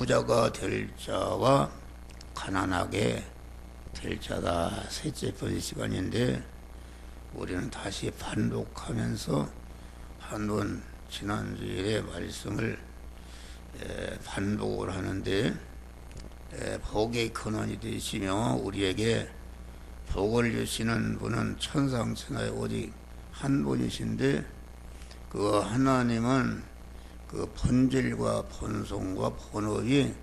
부자가 될 자와 가난하게 될 자다. 셋째 번째 시간인데 우리는 다시 반복하면서 한번 지난주일의 말씀을 반복을 하는데, 복의 근원이 되시며 우리에게 복을 주시는 분은 천상천하에 오직 한 분이신데, 그 하나님은 그 본질과 본성과 본업이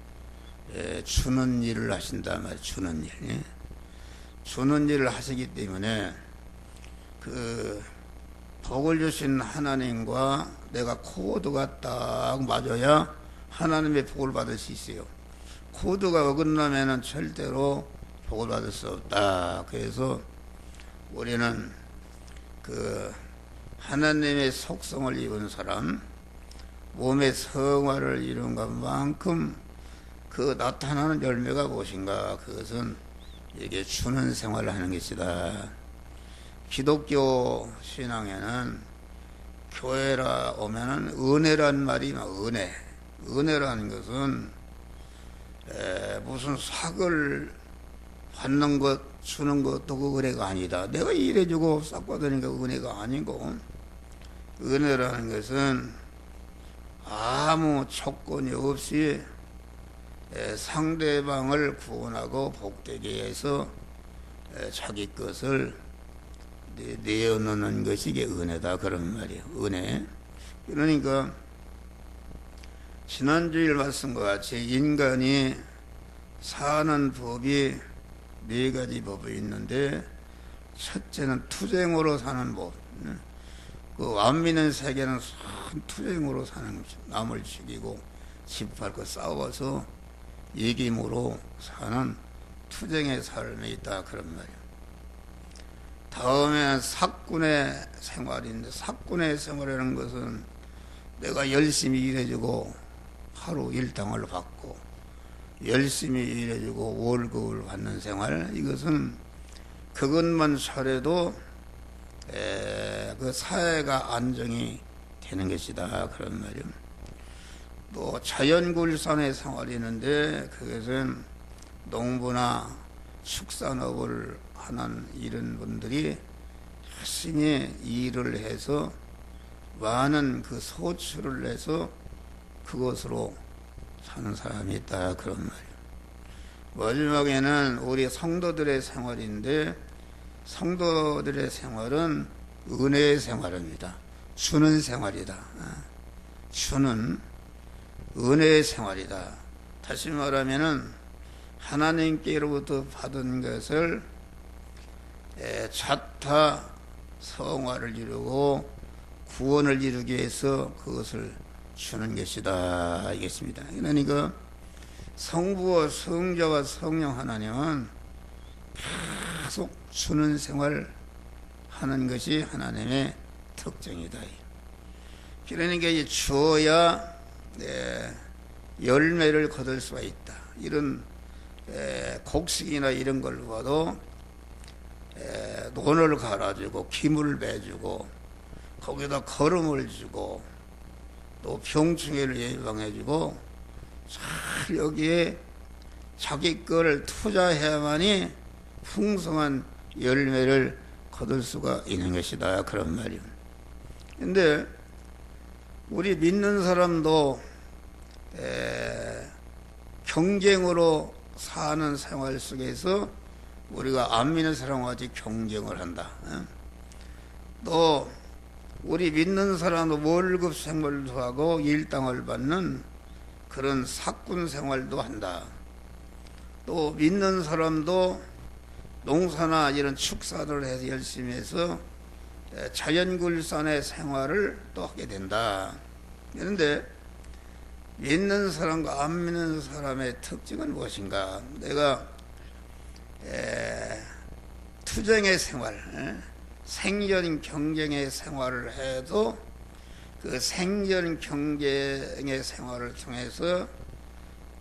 주는 일을 하신단 말이에요. 주는 일. 주는 일을 하시기 때문에 그 복을 주신 하나님과 내가 코드가 딱 맞아야 하나님의 복을 받을 수 있어요. 코드가 어긋나면은 절대로 복을 받을 수 없다. 그래서 우리는 그 하나님의 속성을 입은 사람, 몸의 성화를 이룬 것만큼 그 나타나는 열매가 무엇인가? 그것은 이게 주는 생활을 하는 것이다. 기독교 신앙에는 교회라 오면은 은혜란 말이 은혜. 은혜라는 것은 무슨 삭을 받는 것, 주는 것도 그 은혜가 아니다. 내가 일해주고 싹 받으니까 은혜가 아니고, 은혜라는 것은 아무 조건이 없이 상대방을 구원하고 복되게 해서 자기 것을 내어놓는 것이 이게 은혜다. 그런 말이에요. 은혜. 그러니까 지난주일 말씀과 같이 인간이 사는 법이 네 가지 법이 있는데, 첫째는 투쟁으로 사는 법. 그 완미는 세계는 투쟁으로 사는 것이, 남을 죽이고 짓밟고 싸워서 이김으로 사는 투쟁의 삶이 있다. 그런 말이에요. 다음에는 사꾼의 생활인데, 사꾼의 생활이라는 것은 내가 열심히 일해주고 하루 일당을 받고 열심히 일해주고 월급을 받는 생활, 이것은 그것만 잘해도 그 사회가 안정이 되는 것이다. 그런 말이에요. 또 자연굴산의 생활이 있는데, 그것은 농부나 축산업을 하는 이런 분들이 열심히 일을 해서 많은 그 소출을 내서 그것으로 사는 사람이 있다. 그런 말이에요. 마지막에는 우리 성도들의 생활인데, 성도들의 생활은 은혜의 생활입니다. 주는 생활이다. 주는 은혜의 생활이다. 다시 말하면은 하나님께로부터 받은 것을 자타 성화를 이루고 구원을 이루기 위해서 그것을 주는 것이다. 알겠습니다. 그러니까 성부와 성자와 성령 하나님은 계속 주는 생활 하는 것이 하나님의 특징이다. 그러니까 이 주어야 열매를 거둘 수가 있다. 이런 곡식이나 이런 걸 봐도 논을 갈아주고 기물을 매주고 거기다 거름을 주고 또 병충해를 예방해주고 잘 여기에 자기 거를 투자해야만이 풍성한 열매를 거둘 수가 있는 것이다. 그런 말이에요. 근데 우리 믿는 사람도 경쟁으로 사는 생활 속에서 우리가 안 믿는 사람과 같이 경쟁을 한다. 또 우리 믿는 사람도 월급 생활도 하고 일당을 받는 그런 사꾼 생활도 한다. 또 믿는 사람도 농사나 이런 축사를 해서 열심히 해서 자연굴산의 생활을 또 하게 된다. 그런데 믿는 사람과 안 믿는 사람의 특징은 무엇인가? 내가 투쟁의 생활, 생존 경쟁의 생활을 해도 그 생존 경쟁의 생활을 통해서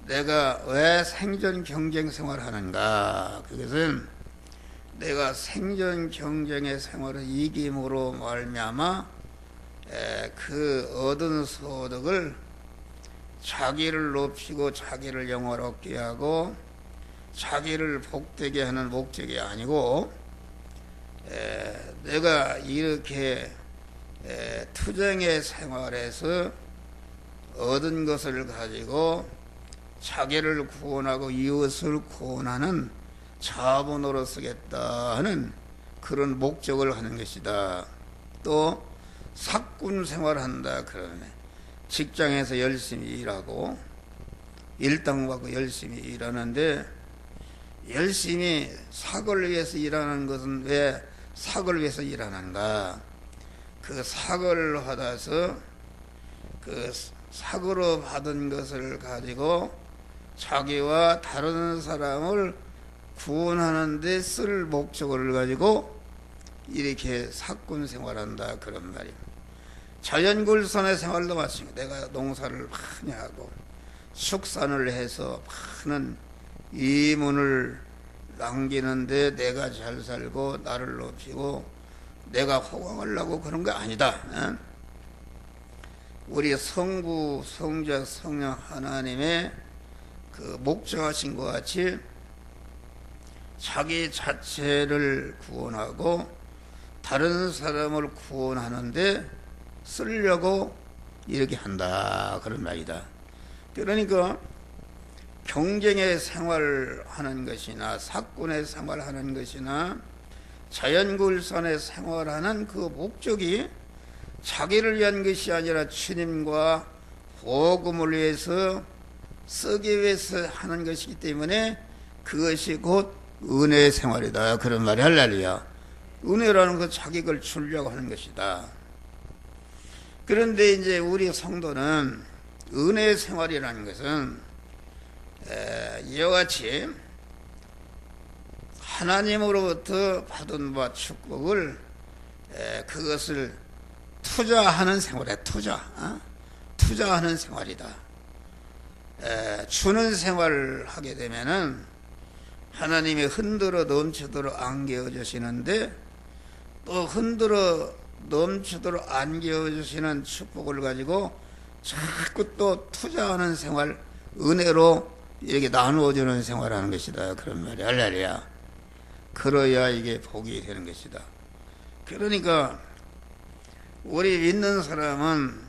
내가 왜 생존 경쟁 생활을 하는가? 그것은 내가 생존 경쟁의 생활을 이김으로 말미암아 그 얻은 소득을 자기를 높이고 자기를 영화롭게 하고 자기를 복되게 하는 목적이 아니고 내가 이렇게 투쟁의 생활에서 얻은 것을 가지고 자기를 구원하고 이웃을 구원하는 자본으로 쓰겠다 하는 그런 목적을 하는 것이다. 또 사꾼 생활한다 그러네. 직장에서 열심히 일하고 일당 받고 열심히 일하는데 열심히 삭을 위해서 일하는 것은 왜 삭을 위해서 일하는가? 그 삭을 받아서 그 삭으로 받은 것을 가지고 자기와 다른 사람을 구원하는 데 쓸 목적을 가지고 이렇게 삭군 생활한다 그런 말이에요. 자연굴선의 생활도 마찬가지입니다. 내가 농사를 많이 하고 축산을 해서 많은 이문을 남기는데 내가 잘 살고 나를 높이고 내가 호강하려고 그런 거 아니다. 우리 성부, 성자, 성령 하나님의 그 목적하신 것 같이 자기 자체를 구원하고 다른 사람을 구원하는데 쓰려고 이렇게 한다 그런 말이다. 그러니까 경쟁의 생활하는 것이나 사꾼의 생활하는 것이나 자연굴선의 생활하는 그 목적이 자기를 위한 것이 아니라 주님과 복음을 위해서 쓰기 위해서 하는 것이기 때문에 그것이 곧 은혜의 생활이다 그런 말이 할렐루야. 은혜라는 건 자기 걸 주려고 하는 것이다. 그런데 이제 우리 성도는 은혜의 생활이라는 것은 이와 같이 하나님으로부터 받은 바 축복을 그것을 투자하는 생활이야. 투자하는 생활이다. 주는 생활을 하게 되면은 하나님이 흔들어 넘치도록 안겨 주시는데 또 흔들어 넘치도록 안겨 주시는 축복을 가지고 자꾸 또 투자하는 생활, 은혜로 이렇게 나누어주는 생활하는 것이다 그런 말이야. 할렐루야. 그래야 이게 복이 되는 것이다. 그러니까 우리 믿는 사람은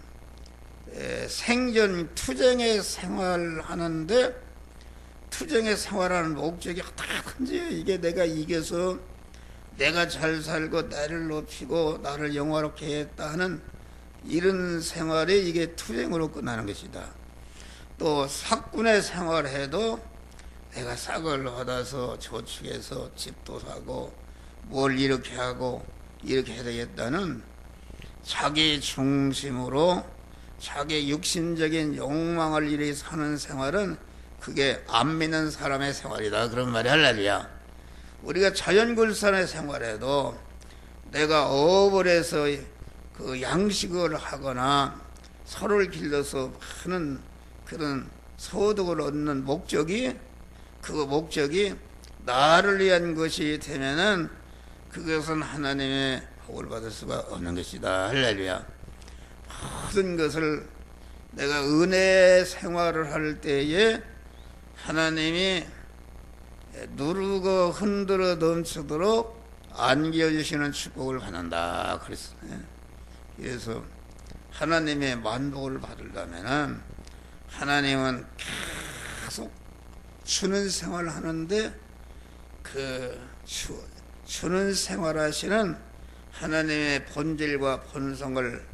생전 투쟁의 생활하는데 투쟁의 생활하는 목적이 어떻게든지 이게 내가 이겨서 내가 잘 살고 나를 높이고 나를 영화롭게 했다 하는 이런 생활이 이게 투쟁으로 끝나는 것이다. 또 삭군의 생활해도 내가 삭을 받아서 저축해서 집도 사고 뭘 이렇게 하고 이렇게 해야 되겠다는 자기 중심으로 자기 육신적인 욕망을 이렇게 사는 생활은 그게 안 믿는 사람의 생활이다 그런 말이 할렐루야. 우리가 자연굴선의 생활에도 내가 어업을 해서 그 양식을 하거나 소를 길러서 하는 그런 소득을 얻는 목적이 그 목적이 나를 위한 것이 되면은 그것은 하나님의 복을 받을 수가 없는 것이다. 할렐루야. 모든 것을 내가 은혜 생활을 할 때에 하나님이 누르고 흔들어 넘치도록 안겨주시는 축복을 받는다. 그래서 하나님의 만복을 받으려면은 하나님은 계속 주는 생활을 하는데 그 주는 생활하시는 하나님의 본질과 본성을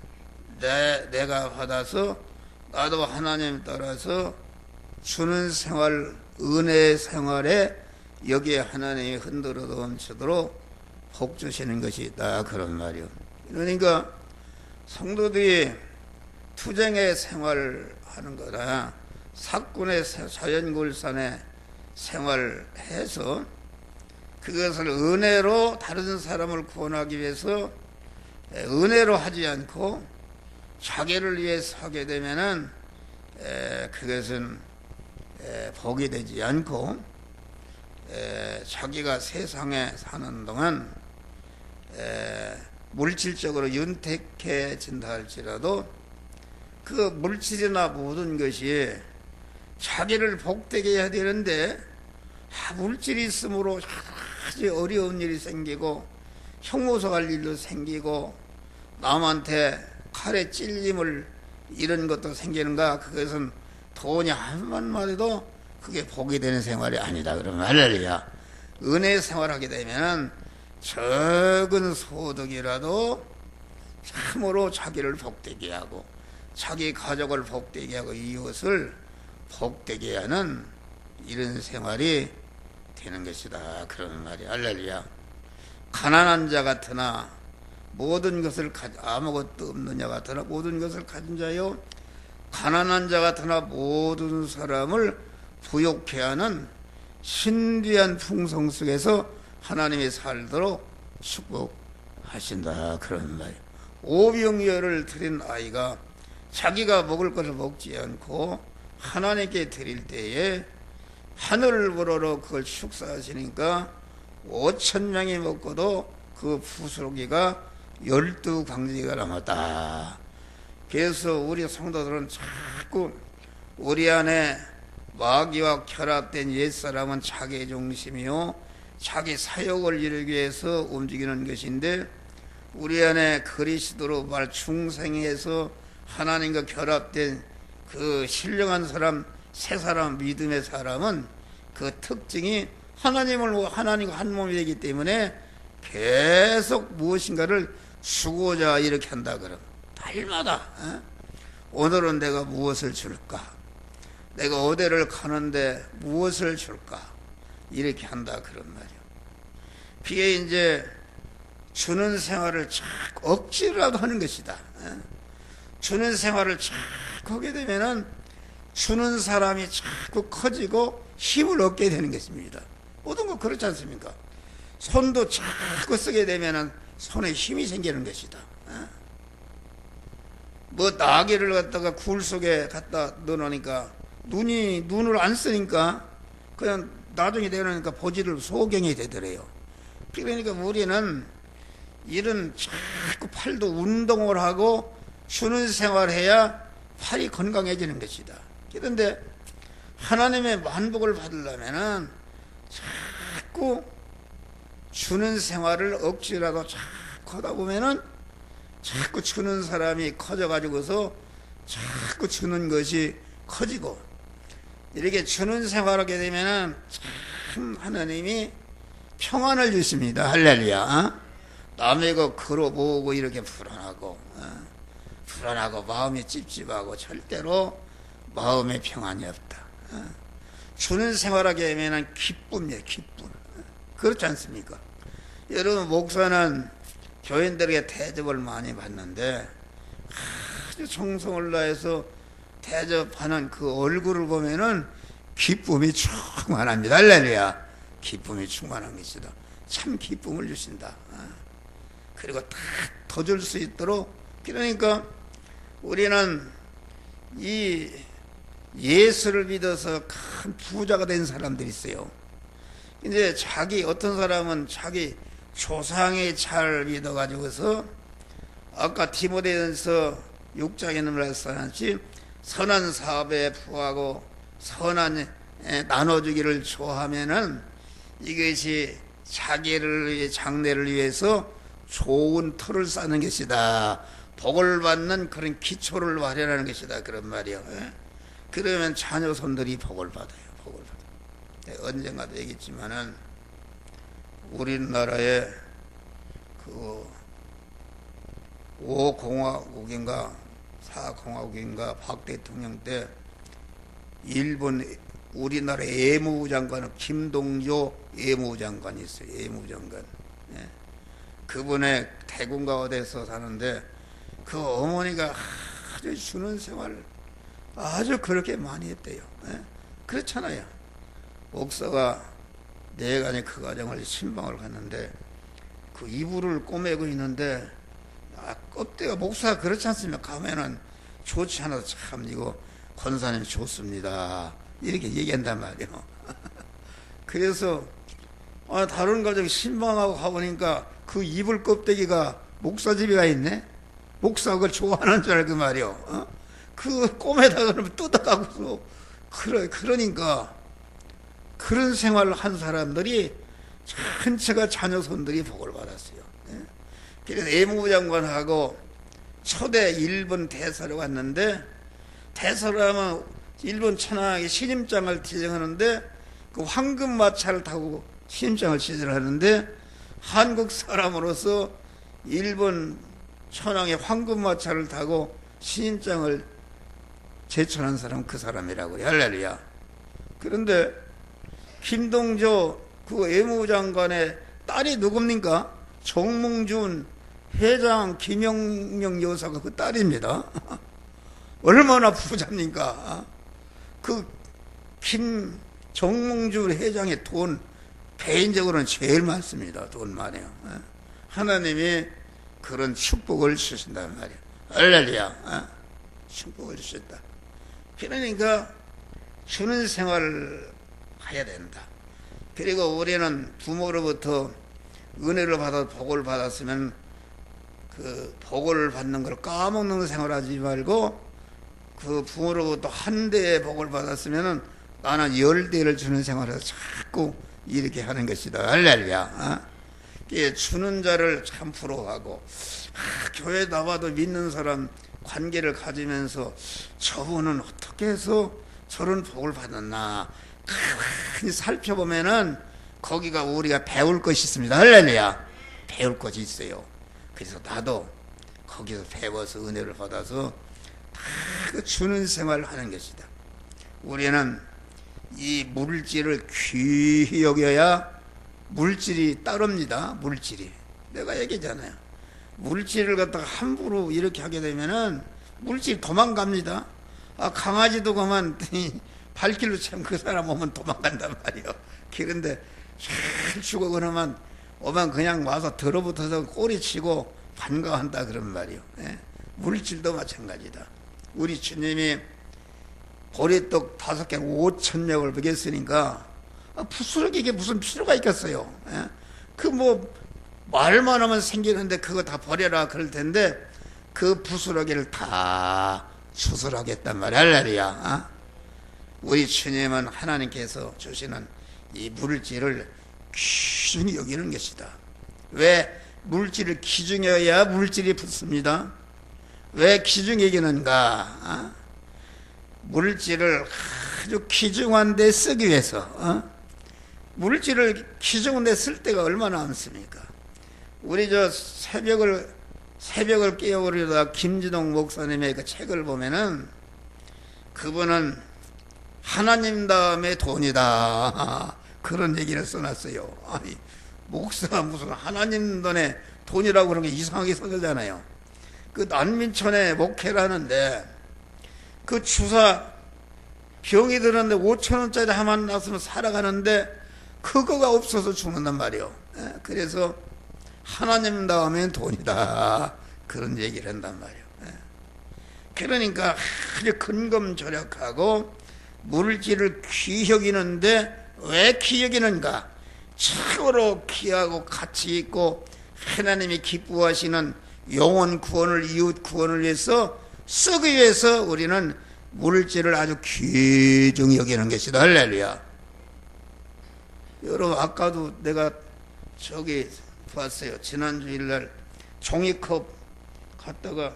내가 받아서 나도 하나님 따라서 주는 생활, 은혜 생활에 여기에 하나님이 흔들어 넘치도록 복 주시는 것이 있다 그런 말이요. 그러니까 성도들이 투쟁의 생활하는 거다. 삭군의 자연굴선의 생활해서 그것을 은혜로 다른 사람을 구원하기 위해서 은혜로 하지 않고 자기를 위해서 하게 되면은 그것은 복이 되지 않고 자기가 세상에 사는 동안 물질적으로 윤택해진다 할지라도 그 물질이나 모든 것이 자기를 복되게 해야 되는데 물질이 있으므로 아주 어려운 일이 생기고 형무소 갈 일도 생기고 남한테 칼에 찔림을 이런 것도 생기는가. 그것은 돈이 한 번만 해도 그게 복이 되는 생활이 아니다. 그러면 할렐루야. 은혜 생활하게 되면 적은 소득이라도 참으로 자기를 복되게 하고 자기 가족을 복되게 하고 이웃을 복되게 하는 이런 생활이 되는 것이다. 그런 말이 할렐루야. 가난한 자 같으나 모든 것을 아무것도 없는 자 같으나 모든 것을 가진 자요, 가난한 자 같으나 모든 사람을 부욕케 하는 신비한 풍성 속에서 하나님이 살도록 축복하신다. 그런 말이에요. 오병이어를 드린 아이가 자기가 먹을 것을 먹지 않고 하나님께 드릴 때에 하늘을 우러러 그걸 축사하시니까 5,000명이 먹고도 그 부스러기가 12광지가 남았다. 그래서 우리 성도들은 자꾸 우리 안에 마귀와 결합된 옛사람은 자기 중심이요 자기 사역을 이루기 위해서 움직이는 것인데, 우리 안에 그리스도로 말 충성해서 하나님과 결합된 그 신령한 사람, 새 사람, 믿음의 사람은 그 특징이 하나님과 한 몸이 되기 때문에 계속 무엇인가를 수고자 이렇게 한다. 그럼 달마다 오늘은 내가 무엇을 줄까, 내가 어디를 가는데 무엇을 줄까, 이렇게 한다. 그런 말이요. 그게 이제 주는 생활을 자꾸 억지로라도 하는 것이다. 주는 생활을 자꾸 하게 되면은 주는 사람이 자꾸 커지고 힘을 얻게 되는 것입니다. 모든 거 그렇지 않습니까? 손도 자꾸 쓰게 되면은 손에 힘이 생기는 것이다. 뭐 나귀를 갖다가 굴 속에 갖다 넣어놓으니까 눈을 안 쓰니까 그냥 나중에 되려니까 보지를 소경이 되더래요. 그러니까 우리는 이런 자꾸 팔도 운동을 하고 주는 생활해야 팔이 건강해지는 것이다. 그런데 하나님의 만복을 받으려면은 자꾸 주는 생활을 억지라도 자꾸 하다 보면은 자꾸 주는 사람이 커져가지고서 자꾸 주는 것이 커지고, 이렇게 주는 생활하게 되면은 참 하나님이 평안을 주십니다. 할렐루야. 남의 거 걸어보고 이렇게 불안하고 마음이 찝찝하고 절대로 마음에 평안이 없다. 주는 생활하게 되면 기쁨이에요. 기쁨. 그렇지 않습니까? 여러분, 목사는 교인들에게 대접을 많이 받는데 아주 정성을 다해서 대접하는 그 얼굴을 보면은 기쁨이 충만합니다. 할렐루야. 기쁨이 충만한 것이다. 참 기쁨을 주신다. 그리고 다 더 줄 수 있도록. 그러니까 우리는 이 예수를 믿어서 큰 부자가 된 사람들이 있어요. 이제 어떤 사람은 자기 조상이 잘 믿어가지고서 아까 디모데전서 6장에 말씀하듯이 선한 사업에 부하고 선한 나눠주기를 좋아하면은 이것이 자기를 위해 장래를 위해서 좋은 터를 쌓는 것이다. 복을 받는 그런 기초를 마련하는 것이다. 그런 말이요. 그러면 자녀 손들이 복을 받아요. 복을 받아요. 언젠가도 얘기했지만은 우리나라의 그 5공화국인가 4공화국인가 박 대통령 때 일본 우리나라 외무부 장관은 김동조 외무부 장관이 있어요. 외무부 장관. 그분의 대군가 어디서 사는데 그 어머니가 아주 주는 생활을 아주 그렇게 많이 했대요. 그렇잖아요. 목사가 내간의 그 가정을 신방을 갔는데 그 이불을 꼬매고 있는데 껍데가 목사가 그렇지 않습니까? 가면은 좋지 않아서 참 이거 권사님 좋습니다. 이렇게 얘기한단 말이에요. 그래서 다른 가정 신방하고 가보니까 그 이불 껍데기가 목사 집에 가 있네? 목사가 그걸 좋아하는 줄 알고 말이요. 그 꼼에다가 뜯어가고서 그러니까 그런 생활을 한 사람들이 전체가 자녀손들이 복을 받았어요. 그래서 외무장관하고 초대 일본 대사를 왔는데, 대사를 하면 일본 천황에게 신임장을 지정하는데 그 황금마차를 타고 신임장을 지정하는데, 한국 사람으로서 일본 천황의 황금마차를 타고 신임장을 제천한 사람은 그 사람이라고요. 할렐루야. 그런데 김동조 그 외무장관의 딸이 누굽니까? 정몽준 회장 김영명 여사가 그 딸입니다. 얼마나 부자입니까? 그 정몽준 회장의 돈 개인적으로는 제일 많습니다. 돈 많아요. 하나님이 그런 축복을 주신단 말이에요. 할렐루야. 축복을 주신다. 그러니까 주는 생활을 해야 된다. 그리고 우리는 부모로부터 은혜를 받아 복을 받았으면 그 복을 받는 걸 까먹는 생활하지 말고, 그 부모로부터 한 대의 복을 받았으면 나는 10대를 주는 생활을 자꾸 이렇게 하는 것이다. 할렐루야. 주는 자를 참 부러워하고, 교회 나와도 믿는 사람 관계를 가지면서 저분은 어떻게 해서 저런 복을 받았나 가만히 살펴보면은 거기가 우리가 배울 것이 있습니다. 할렐루야. 배울 것이 있어요. 그래서 나도 거기서 배워서 은혜를 받아서 다 그 주는 생활을 하는 것이다. 우리는 이 물질을 귀히 여겨야 물질이 따릅니다. 물질이. 내가 얘기했잖아요. 물질을 갖다가 함부로 이렇게 하게 되면은 물질이 도망갑니다. 강아지도 그만 발길로 참 그 사람 오면 도망간단 말이에요. 그런데 잘 주고 그러면 오면 그냥 와서 들어붙어서 꼬리치고 반가워한다 그런 말이에요. 물질도 마찬가지다. 우리 주님이 보리떡 5개 5,000엽을 먹였으니까 부스러기게 무슨 필요가 있겠어요. 그 뭐 말만 하면 생기는데 그거 다 버려라 그럴 텐데 그 부스러기를 다 추설하겠단 말이야. 할렐루야. 우리 주님은 하나님께서 주시는 이 물질을 귀중히 여기는 것이다. 왜 물질을 귀중히 여겨야 물질이 붙습니다. 왜 귀중히 여기는가? 물질을 아주 귀중한 데 쓰기 위해서 물질을 귀중한 데 쓸 때가 얼마나 많습니까? 우리 저 새벽을 깨우려다 김진동 목사님의 그 책을 보면은 그분은 하나님 다음에 돈이다 그런 얘기를 써놨어요. 아니 목사가 무슨 하나님 돈이라고 그런 게 이상하게 써들잖아요. 그 난민촌에 목회를 하는데 그 주사 병이 들었는데 5,000원짜리 하나만 났으면 살아가는데 그거가 없어서 죽는단 말이에요. 그래서 하나님 다음엔 돈이다 그런 얘기를 한단 말이에요. 그러니까 아주 근검절약하고 물질을 귀히 여기는데 왜 귀히 여기는가? 최고로 귀하고 가치 있고 하나님이 기뻐하시는 영혼 구원을 이웃 구원을 위해서 쓰기 위해서 우리는 물질을 아주 귀중히 여기는 것이다. 할렐루야. 여러분 아까도 내가 저기 봤어요. 지난 주일날 종이컵 갖다가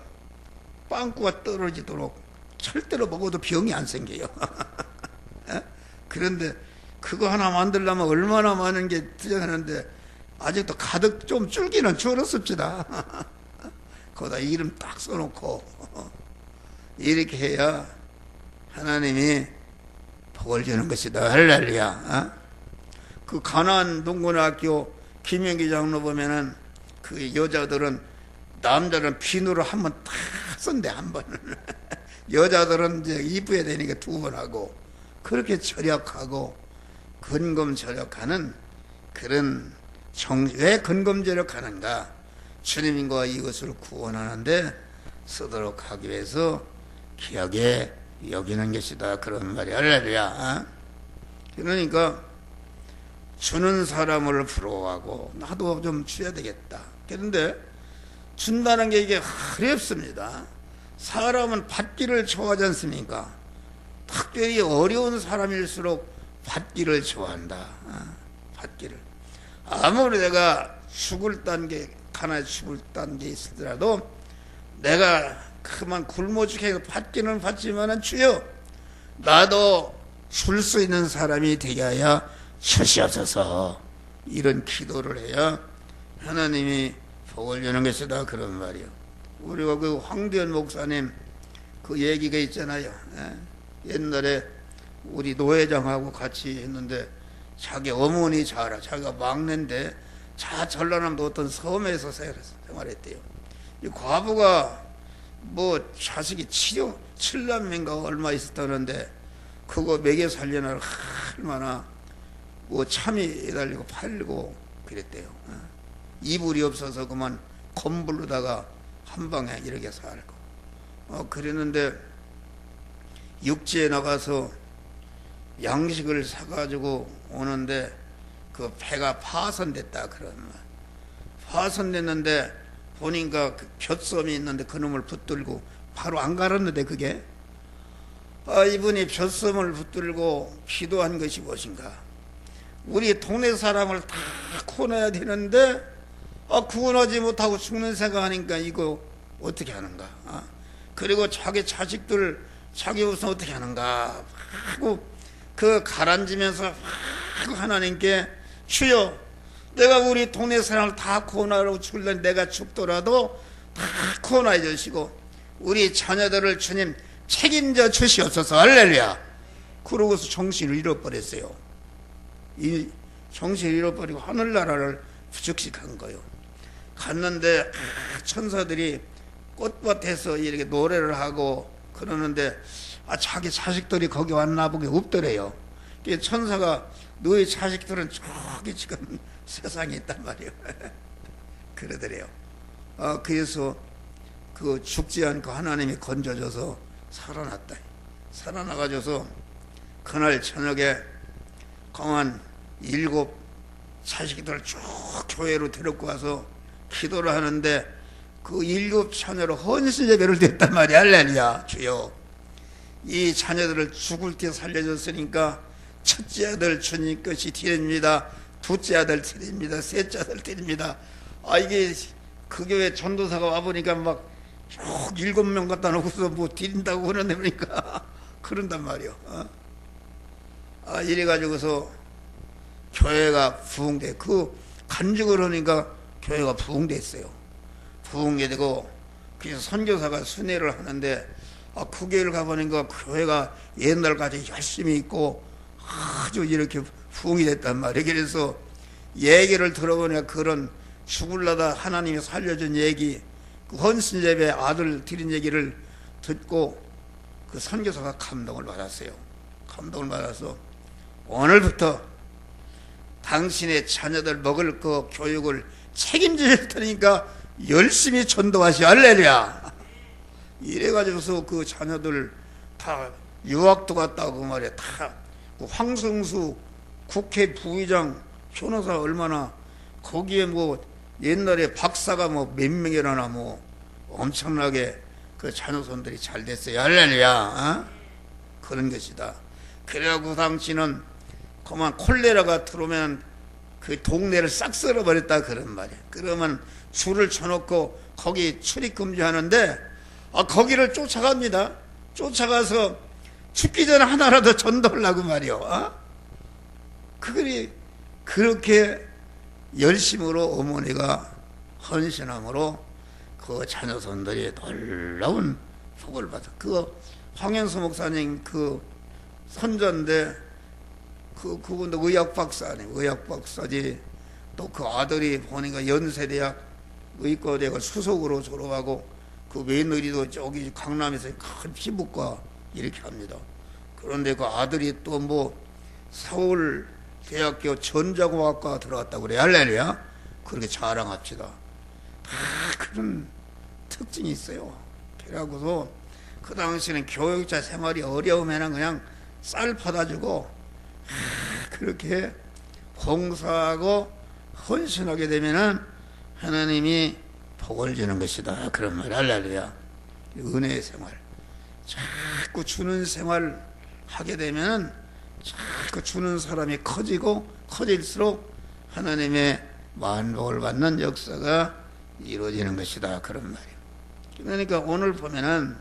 빵꾸가 떨어지도록 절대로 먹어도 병이 안 생겨요. 그런데 그거 하나 만들려면 얼마나 많은 게 투자하는데 아직도 가득 좀 줄기는 줄었습니다. 거기다 이름 딱 써놓고 이렇게 해야 하나님이 복을 주는 것이다. 할렐루야. 그 가나안 동고등학교 김영기 장로 보면은 그 여자들은 남자는 비누를 한 번 딱 쓴대 한 번. 여자들은 이제 이쁘게 되니까 2번 하고 그렇게 절약하고 근검절약하는 그런 왜 근검절약하는가? 주님과 이것을 구원하는데 쓰도록 하기 위해서 귀하게 여기는 것이다 그런 말이 할렐루야. 그러니까 주는 사람을 부러워하고 나도 좀 줘야 되겠다. 그런데 준다는 게 이게 어렵습니다. 사람은 받기를 좋아하지 않습니까? 특별히 어려운 사람일수록 받기를 좋아한다. 받기를. 아무리 내가 죽을 단계, 가난해 죽을 단계에 있더라도 내가 그만 굶어 죽게 받기는 받지만은 주여 나도 줄 수 있는 사람이 되게 하여 주시옵소서. 이런 기도를 해야 하나님이 복을 주는 것이다. 그런 말이요. 우리가 그 황대현 목사님 그 얘기가 있잖아요. 옛날에 우리 노회장하고 같이 했는데 자기 어머니 자라, 자기가 막내인데 전라남도 어떤 섬에서 생활했대요. 이 과부가 뭐 자식이 7남매인가 얼마 있었다는데 그거 먹여 살려나 얼마나 뭐 참이 달리고 팔리고 그랬대요. 이불이 없어서 그만 건불로다가 한 방에 이렇게 살고 그랬는데 육지에 나가서 양식을 사가지고 오는데 그 배가 파손됐다 그런 말. 파손됐는데 보니까 그 볏섬이 있는데 그놈을 붙들고 바로 안 갈았는데 그게 이분이 볏섬을 붙들고 기도한 것이 무엇인가? 우리 동네 사람을 다 구원해야 되는데 구원하지 못하고 죽는 생각하니까 이거 어떻게 하는가? 그리고 자기 자식들 자기 우선 어떻게 하는가 하고 그 가라앉으면서 하나님께 주여 내가 우리 동네 사람을 다 구원하려고 죽을래 내가 죽더라도 다 구원해 주시고 우리 자녀들을 주님 책임져 주시옵소서. 할렐루야. 그러고서 정신을 잃어버렸어요. 이 정신을 잃어버리고 하늘나라를 부축식한 거예요. 갔는데 천사들이 꽃밭에서 이렇게 노래를 하고 그러는데 자기 자식들이 거기 왔나 보게 없더래요. 천사가 너희 자식들은 저기 지금 세상에 있단 말이에요. 그러더래요. 그래서 그 죽지 않고 하나님이 건져줘서 살아났다. 살아나가져서 그날 저녁에 강한 7 자식들을 쭉 교회로 데리고 와서 기도를 하는데 그 7 자녀로 헌신 예배를 드렸단 말이야. 할렐루야. 주여 이 자녀들을 죽을 때 살려줬으니까 첫째 아들 주님 것이 드립니다. 둘째 아들 드립니다. 셋째 아들 드립니다. 이게 그 교회 전도사가 와보니까 막 쭉 7명 갖다 놓고서 뭐 드린다고 그러는데 보니까 그런단 말이요. 이래가지고서 교회가 부흥돼. 그 간증을 하니까 교회가 부흥됐어요. 부흥되고 그래서 선교사가 순회를 하는데 그 교회를 가보니까 교회가 옛날까지 열심히 있고 아주 이렇게 부흥이 됐단 말이에요. 그래서 얘기를 들어보니까 그런 죽을라다 하나님이 살려준 얘기, 그 헌신예배 아들 드린 얘기를 듣고 그 선교사가 감동을 받았어요. 감동을 받아서 오늘부터 당신의 자녀들 먹을 거 교육을 책임질 테니까 열심히 전도하시오. 할렐루야. 이래가지고서 그 자녀들 다 유학도 갔다고 말이야. 다 그 황성수 국회 부의장 변호사 얼마나 거기에 뭐 옛날에 박사가 뭐 몇 명이라나 뭐 엄청나게 그 자녀손들이 잘 됐어요. 할렐루야. 그런 것이다. 그래갖고 당시는 그만 콜레라가 들어오면 그 동네를 싹 쓸어버렸다 그런 말이야. 그러면 줄을 쳐놓고 거기 출입 금지하는데 거기를 쫓아갑니다. 쫓아가서 죽기 전에 하나라도 전도하려고 말이요. 그렇게 열심으로 어머니가 헌신함으로 그 자녀손들이 놀라운 복을 받아. 그 황현수 목사님 그 선전대 그분도 의학박사 아니에요. 의학박사지. 또 그 아들이 보니까 연세대학 의과대학을 수석으로 졸업하고 그 며느리도 저기 강남에서 큰 피부과 이렇게 합니다. 그런데 그 아들이 또 뭐 서울대학교 전자공학과 들어갔다고 그래요. 할렐루야. 그렇게 자랑합시다. 다 그런 특징이 있어요. 그래갖고서 그 당시에는 교육자 생활이 어려우면 그냥 쌀 퍼다주고 그렇게 봉사하고 헌신하게 되면은 하나님이 복을 주는 것이다. 그런 말. 할렐루야. 은혜의 생활. 자꾸 주는 생활 하게 되면 자꾸 주는 사람이 커지고 커질수록 하나님의 만복을 받는 역사가 이루어지는 것이다. 그런 말이에요. 그러니까 오늘 보면은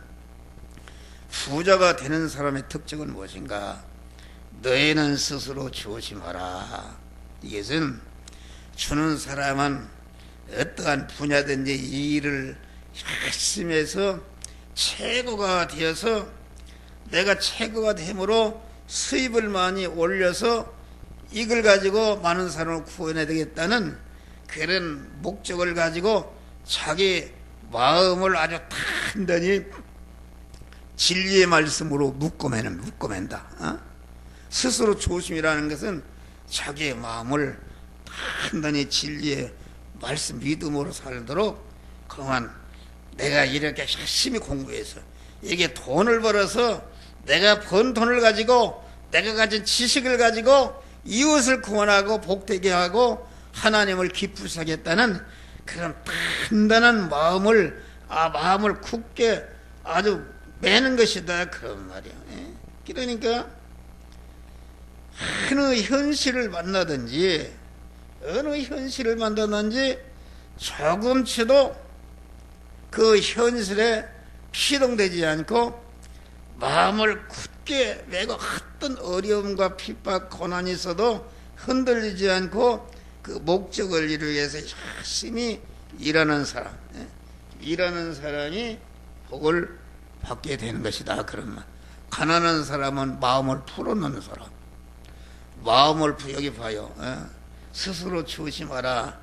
부자가 되는 사람의 특징은 무엇인가? 너희는 스스로 조심하라. 이것은 주는 사람은 어떠한 분야든지 이 일을 열심히 해서 최고가 되어서 내가 최고가 됨으로 수입을 많이 올려서 이걸 가지고 많은 사람을 구원해야 되겠다는 그런 목적을 가지고 자기 마음을 아주 단단히 진리의 말씀으로 묶어맨다. 스스로 조심이라는 것은 자기의 마음을 단단히 진리의 말씀 믿음으로 살도록 그만 내가 이렇게 열심히 공부해서 이게 돈을 벌어서 내가 번 돈을 가지고 내가 가진 지식을 가지고 이웃을 구원하고 복되게 하고 하나님을 기쁘게 하겠다는 그런 단단한 마음을 굳게 아주 매는 것이다. 그런 말이야. 그러니까 어느 현실을 만나든지 조금치도 그 현실에 피동되지 않고 마음을 굳게 매고 어떤 어려움과 핍박 고난이 있어도 흔들리지 않고 그 목적을 이루기 위해서 열심히 일하는 사람이 복을 받게 되는 것이다. 그런 말. 가난한 사람은 마음을 풀어놓는 사람. 여기 봐요. 스스로 조심하라.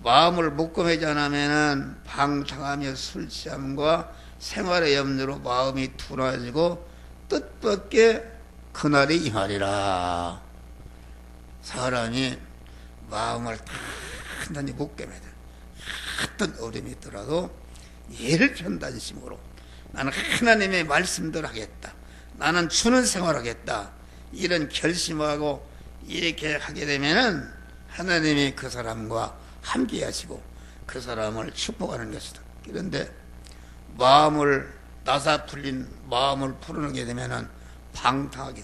마음을 묶어매지 않으면 방탕하며 술 취함과 생활의 염려로 마음이 둔해지고 뜻밖의 그날이 임하리라. 사람이 마음을 단단히 묶어매야 돼. 어떤 어려움이 있더라도 예를 편단심으로 나는 하나님의 말씀대로 하겠다. 나는 주는 생활하겠다. 이런 결심하고 이렇게 하게 되면은 하나님이 그 사람과 함께 하시고 그 사람을 축복하는 것이다. 그런데 나사 풀린 마음을 풀어놓게 되면은 방탕하게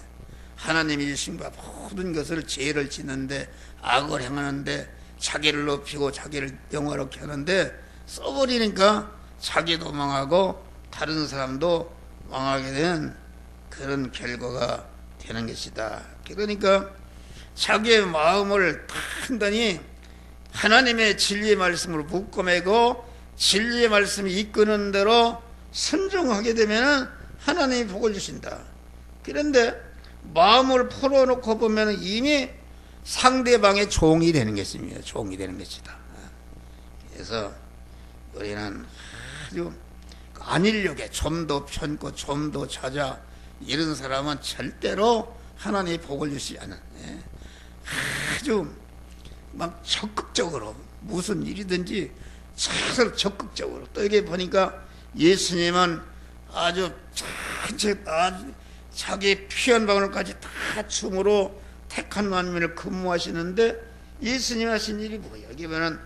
하나님이 주신 모든 것을 죄를 짓는데 악을 행하는데 자기를 높이고 자기를 영화롭게 하는데 써버리니까 자기도 망하고 다른 사람도 망하게 되는 그런 결과가 되는 것이다. 그러니까 자기의 마음을 단단히 하나님의 진리의 말씀으로 묶어매고 진리의 말씀이 이끄는 대로 순종하게 되면 하나님이 복을 주신다. 그런데 마음을 풀어놓고 보면 이미 상대방의 종이 되는 것입니다. 종이 되는 것이다. 그래서 우리는 아주 안일력에 좀 더 편고 좀 더 찾아 이런 사람은 절대로 하나님의 복을 주시지 않은 아주 막 적극적으로 무슨 일이든지 사실 적극적으로 또 이게 보니까 예수님은 아주 자기 피 한 방울까지 다 춤으로 택한 만민을 근무하시는데 예수님 하신 일이 뭐예요? 여기 보면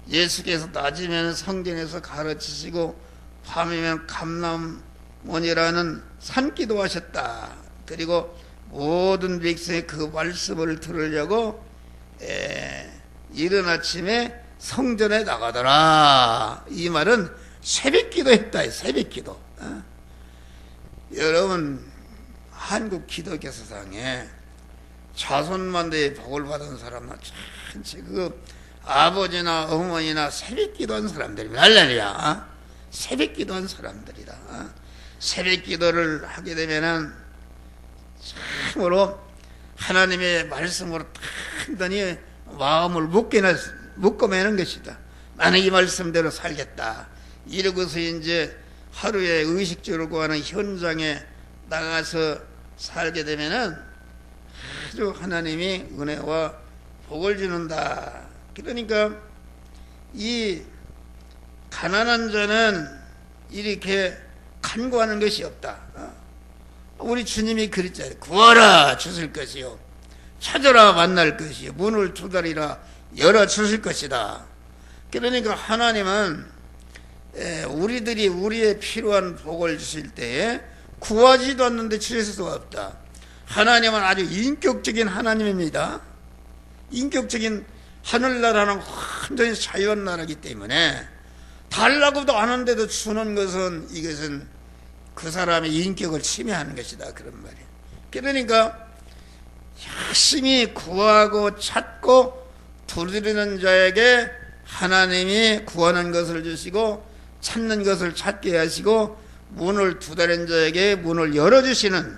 예수께서 낮이면 성전에서 가르치시고 밤이면 감람원이라는 산기도 하셨다. 그리고 모든 백성이 그 말씀을 들으려고 이른 아침에 성전에 나가더라. 이 말은 새벽기도 했다. 새벽기도. 여러분 한국 기독교 세상에 자손만대의 복을 받은 사람은 전체 그 아버지나 어머니나 새벽기도한 사람들입니다. 할렐루야. 새벽기도한 사람들이다. 새벽기도를 하게 되면은 참으로 하나님의 말씀으로 단단히 마음을 묶어매는 것이다. 나는 이 말씀대로 살겠다. 이러고서 이제 하루에 의식주를 구하는 현장에 나가서 살게 되면은 아주 하나님이 은혜와 복을 주는다. 그러니까 이 가난한 자는 이렇게 간구하는 것이 없다. 우리 주님이 그랬잖아요. 구하라 주실 것이요 찾아라 만날 것이요 문을 두드리라 열어 주실 것이다. 그러니까 하나님은 우리들이 우리의 필요한 복을 주실 때에 구하지도 않는데 주실 수가 없다. 하나님은 아주 인격적인 하나님입니다. 인격적인 하늘나라는 완전히 자유한 나라이기 때문에 달라고도 안 하는데도 주는 것은 이것은 그 사람의 인격을 침해하는 것이다, 그런 말이에요. 그러니까 열심히 구하고 찾고 두드리는 자에게 하나님이 구하는 것을 주시고 찾는 것을 찾게 하시고 문을 두드리는 자에게 문을 열어주시는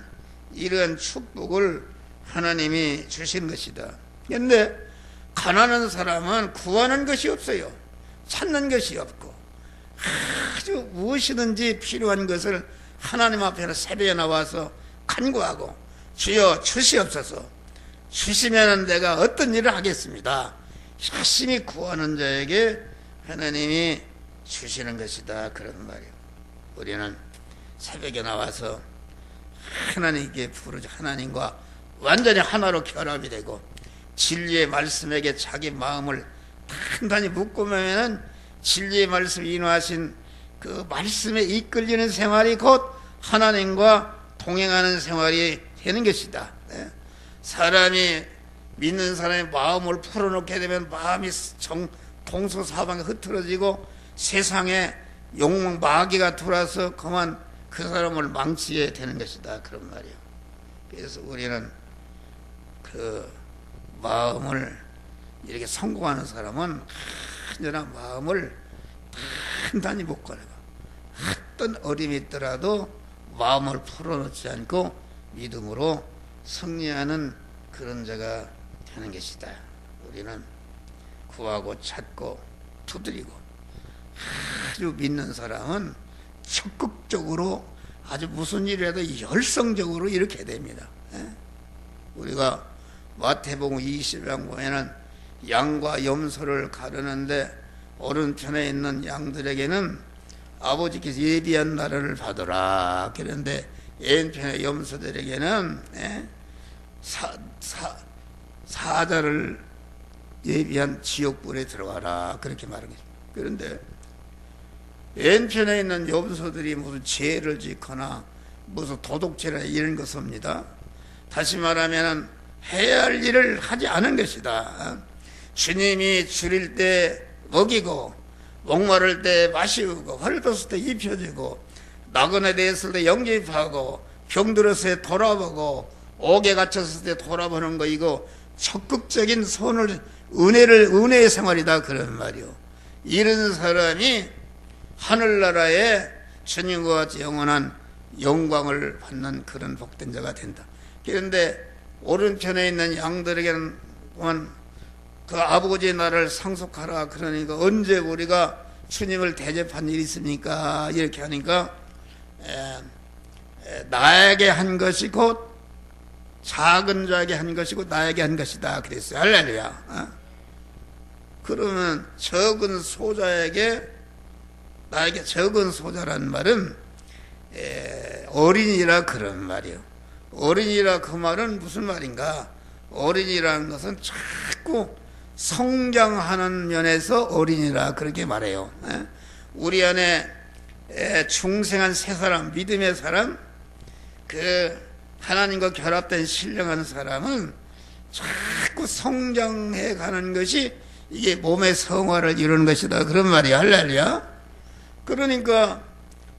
이런 축복을 하나님이 주신 것이다. 그런데 가난한 사람은 구하는 것이 없어요. 찾는 것이 없고 아주 무엇이든지 필요한 것을 하나님 앞에 새벽에 나와서 간구하고 주여 주시옵소서, 주시면 내가 어떤 일을 하겠습니다. 열심히 구하는 자에게 하나님이 주시는 것이다, 그런 말이에요. 우리는 새벽에 나와서 하나님께 부르죠. 하나님과 완전히 하나로 결합이 되고 진리의 말씀에게 자기 마음을 단단히 묶으면 진리의 말씀 인하신 그 말씀에 이끌리는 생활이 곧 하나님과 동행하는 생활이 되는 것이다. 사람이 믿는 사람의 마음을 풀어놓게 되면 마음이 동서사방에 흐트러지고 세상에 욕망 마귀가 들어와서 그만 그 사람을 망치게 되는 것이다, 그런 말이에요. 그래서 우리는 그 마음을 이렇게 성공하는 사람은 완전한 마음을 단단히 묶어내고 어떤 어림이 있더라도 마음을 풀어놓지 않고 믿음으로 승리하는 그런 자가 되는 것이다. 우리는 구하고 찾고 두드리고 아주 믿는 사람은 적극적으로 아주 무슨 일이라도 열성적으로 이렇게 됩니다. 우리가 마태복음 20장 보면은 양과 염소를 가르는데 오른편에 있는 양들에게는 아버지께서 예비한 나라를 받으라. 그런데 왼편의 염소들에게는 사자를 예비한 지옥불에 들어가라, 그렇게 말한 거죠. 그런데 왼편에 있는 염소들이 무슨 죄를 짓거나 무슨 도둑질이나 이런 것입니다. 다시 말하면 해야 할 일을 하지 않은 것이다. 주님이 줄일 때 먹이고 목마를 때 마시고 헐벗을 때 입혀주고 나그네 되었을 때 영접하고 병들었을 때 돌아보고 옥에 갇혔을 때 돌아보는 거, 이거 적극적인 은혜의 생활이다, 그런 말이요. 이런 사람이 하늘나라에 주님과 같이 영원한 영광을 받는 그런 복된 자가 된다. 그런데 오른편에 있는 양들에게는 그 아버지의 나라를 상속하라, 그러니까 언제 우리가 주님을 대접한 일이 있습니까? 이렇게 하니까 나에게 한 것이 곧 작은 자에게 한 것이고 나에게 한 것이다, 그랬어요. 할렐루야. 그러면 적은 소자에게, 나에게 적은 소자란 말은 어린이라, 그런 말이에요. 어린이라 그 말은 무슨 말인가? 어린이라는 것은 자꾸 성장하는 면에서 어린이라 그렇게 말해요. 우리 안에 중생한 새 사람, 믿음의 사람, 그 하나님과 결합된 신령한 사람은 자꾸 성장해 가는 것이 이게 몸의 성화를 이루는 것이다, 그런 말이야. 할렐루야. 그러니까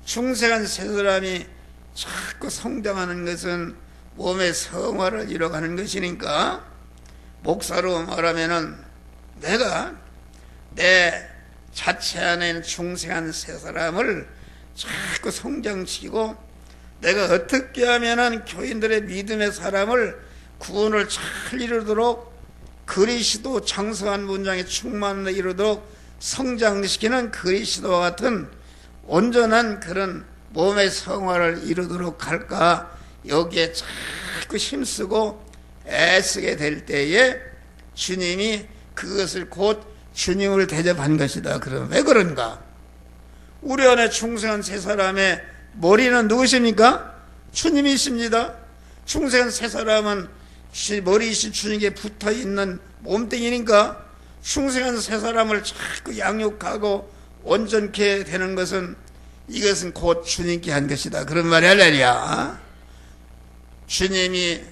중생한 새 사람이 자꾸 성장하는 것은 몸의 성화를 이뤄가는 것이니까, 목사로 말하면은 내가 내 자체 안에 있는 중생한 새 사람을 자꾸 성장시키고 내가 어떻게 하면은 교인들의 믿음의 사람을 구원을 잘 이루도록 그리스도 장성한 분량에 충만을 이루도록 성장시키는 그리스도와 같은 온전한 그런 몸의 성화를 이루도록 할까, 여기에 자꾸 힘쓰고 애쓰게 될 때에 주님이 그것을 곧 주님을 대접한 것이다. 그러면 왜 그런가? 우리 안에 충성한 세 사람의 머리는 누구십니까? 주님이십니다. 충성한 세 사람은 머리이신 주님께 붙어있는 몸뚱이니까 충성한 세 사람을 자꾸 양육하고 온전케 되는 것은 이것은 곧 주님께 한 것이다. 그런 말이 할렐루야. 주님이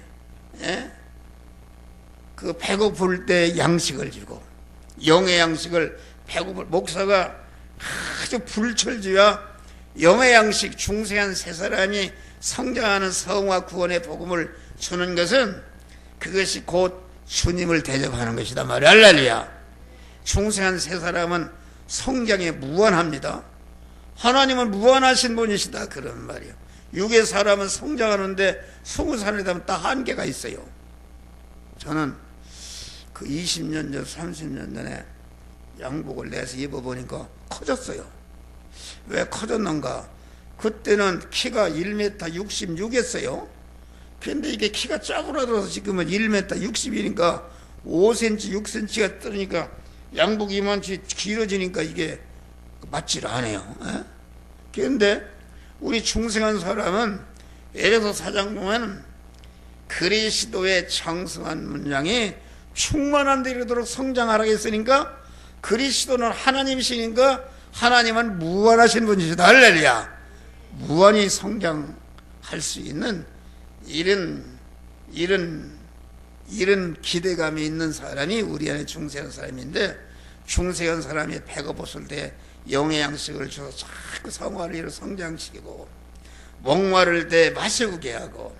그 배고플 때 양식을 주고 영의 양식을 배고플 목사가 아주 불철주야 영의 양식 중생한 세 사람이 성장하는 성화 구원의 복음을 주는 것은 그것이 곧 주님을 대접하는 것이다 말이야. 할렐루야. 중생한 세 사람은 성장에 무한합니다. 하나님은 무한하신 분이시다 그런 말이에요. 육의 사람은 성장하는데 20살이 되면 딱 한계가 있어요. 저는 그 20년 전 30년 전에 양복을 내서 입어보니까 커졌어요. 왜 커졌는가? 그때는 키가 1m 66이었어요. 근데 이게 키가 짜부라들어서 지금은 1m 60이니까 5cm 6cm가 뜨니까 양복이 이만치 길어지니까 이게 맞질 않아요. 그런데 우리 중생한 사람은 에베소 4장 보면 그리스도의 장성한 문장이 충만한 데 이르도록 성장하라고 했으니까 그리스도는 하나님이시니까 하나님은 무한하신 분이시다. 할렐루야. 무한히 성장할 수 있는 이런 기대감이 있는 사람이 우리 안에 중생한 사람인데, 중생한 사람이 배고팠을 때 영의 양식을 줘서 자꾸 성화를 이루 성장시키고, 목마를 때 마시게 하고,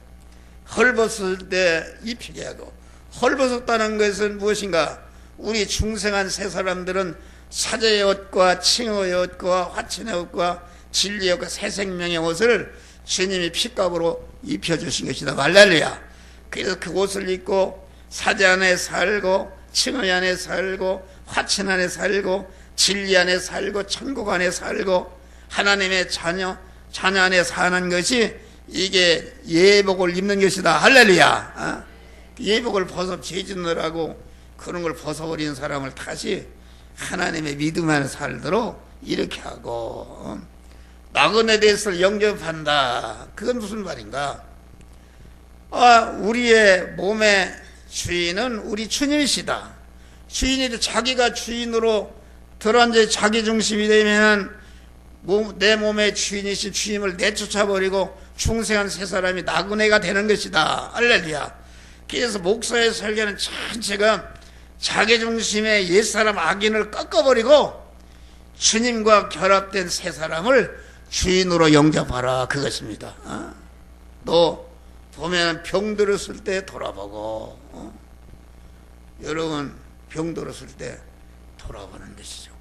헐벗을 때 입히게 하고. 헐벗었다는 것은 무엇인가? 우리 중생한 세 사람들은 사제의 옷과 칭호의 옷과 화친의 옷과 진리의 옷과 새 생명의 옷을 주님이 핏값으로 입혀주신 것이다. 할렐루야. 그래서 그 옷을 입고 사제 안에 살고 칭호 안에 살고 화친 안에 살고 진리 안에 살고 천국 안에 살고 하나님의 자녀 안에 사는 것이 이게 예복을 입는 것이다. 할렐루야. 예복을 벗어 죄짓느라고 그런 걸 벗어버린 사람을 다시 하나님의 믿음 안에 살도록 이렇게 하고, 나그네 대해서 영접한다. 그건 무슨 말인가? 우리의 몸의 주인은 우리 주님이시다. 주인이 자기가 주인으로 들어앉아 자기 중심이 되면 내 몸의 주인이신 주님을 내쫓아버리고 중생한 세 사람이 나그네가 되는 것이다. 할렐루야. 그래서 목사의 설교는 전체가 자기중심의 옛사람 악인을 꺾어버리고 주님과 결합된 새 사람을 주인으로 영접하라. 그것입니다. 너 보면 병 들었을 때 돌아보고, 여러분 병 들었을 때 돌아보는 것이죠.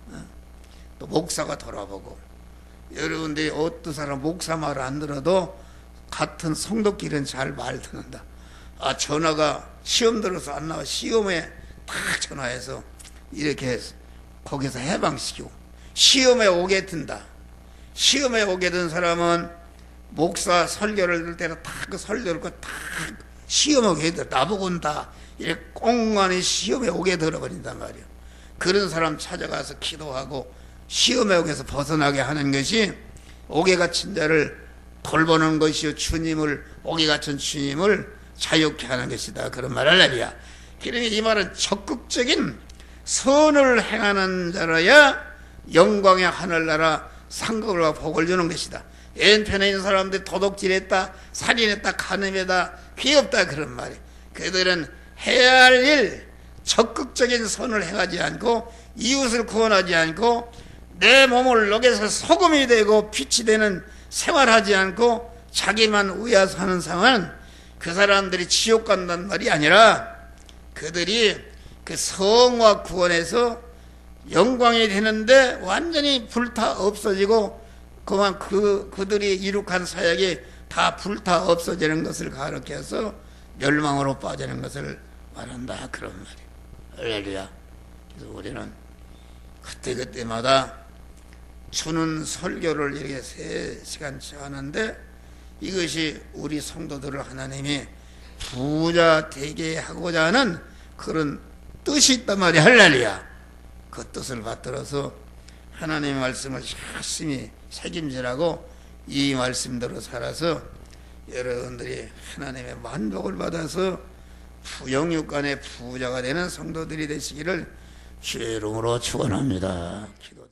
또 목사가 돌아보고, 여러분들이 어떤 사람 목사 말 안 들어도 같은 성도끼리는 잘 말 듣는다. 전화가 시험 들어서 안 나와. 시험에 딱 전화해서 이렇게 거기서 해방시키고, 시험에 오게 든다. 시험에 오게 든 사람은 목사 설교를 들 때는 딱 그 설교를 딱 시험에 오게 들, 나보고는 다 이렇게 꽁만히 시험에 오게 들어버린단 말이에요. 그런 사람 찾아가서 기도하고 시험에 오게서 벗어나게 하는 것이 옥에 갇힌 자를 돌보는 것이요, 주님을, 옥에 갇힌 주님을 자유케 하는 것이다. 그런 말 할렐루야. 그러니 이 말은 적극적인 선을 행하는 자라야 영광의 하늘나라 상급과 복을 주는 것이다. 왼편에 있는 사람들이 도둑질했다, 살인했다, 간음했다, 귀엽다 그런 말이에요. 그들은 해야 할 일, 적극적인 선을 행하지 않고 이웃을 구원하지 않고 내 몸을 녹여서 소금이 되고 빛이 되는 생활하지 않고 자기만 위하서 하는 상황은 그 사람들이 지옥 간다는 말이 아니라 그들이 그 성화 구원에서 영광이 되는데 완전히 불타 없어지고 그만 그들이 이룩한 사역이 다 불타 없어지는 것을 가르쳐서 멸망으로 빠지는 것을 말한다. 그런 말이에요. 할렐루야. 그래서 우리는 그때마다 주는 설교를 이렇게 3시간씩 하는데 이것이 우리 성도들을 하나님이 부자 되게 하고자 하는 그런 뜻이 있단 말이야. 할렐루야. 그 뜻을 받들어서 하나님의 말씀을 열심히 책임지라고 이 말씀대로 살아서 여러분들이 하나님의 만복을 받아서 영육간의 부자가 되는 성도들이 되시기를 주의 이름으로 축원합니다. 기도.